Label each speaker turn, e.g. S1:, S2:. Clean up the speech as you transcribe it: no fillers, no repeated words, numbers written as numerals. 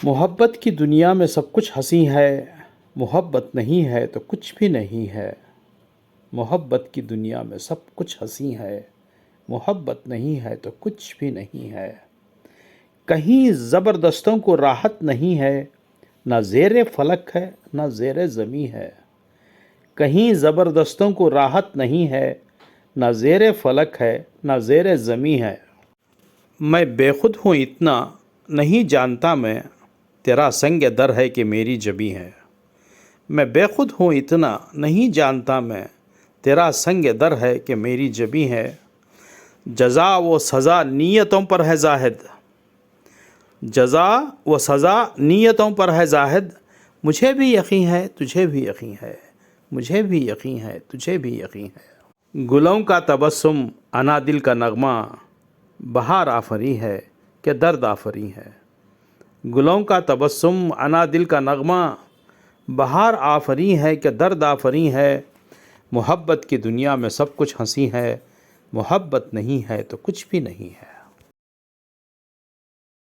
S1: محبت کی دنیا میں سب کچھ ہنسی ہے، محبت نہیں ہے تو کچھ بھی نہیں ہے۔ محبت کی دنیا میں سب کچھ ہنسی ہے، محبت نہیں ہے تو کچھ بھی نہیں ہے۔ کہیں زبردستوں کو راحت نہیں ہے، نہ زیر فلک ہے نہ زیر زمیں ہے۔ کہیں زبردستوں کو راحت نہیں ہے، نہ زیر فلک ہے نہ زیر زمیں ہے۔ میں بے خود ہوں اتنا نہیں جانتا میں، تیرا سنگ در ہے کہ میری جبیں ہے۔ میں بے خود ہوں اتنا نہیں جانتا میں، تیرا سنگ در ہے کہ میری جبیں ہے۔ جزا و سزا نیتوں پر ہے زاہد، جزا و سزا نیتوں پر ہے زاہد۔ مجھے بھی یقین ہے تجھے بھی یقین ہے، مجھے بھی یقین ہے تجھے بھی یقین ہے۔ گلوں کا تبسم انا دل کا نغمہ، بہار آفری ہے کہ درد آفری ہے۔ گلوں کا تبسم انا دل کا نغمہ، بہار آفری ہے کہ درد آفری ہے۔ محبت کی دنیا میں سب کچھ ہنسی ہے، محبت نہیں ہے تو کچھ بھی نہیں ہے۔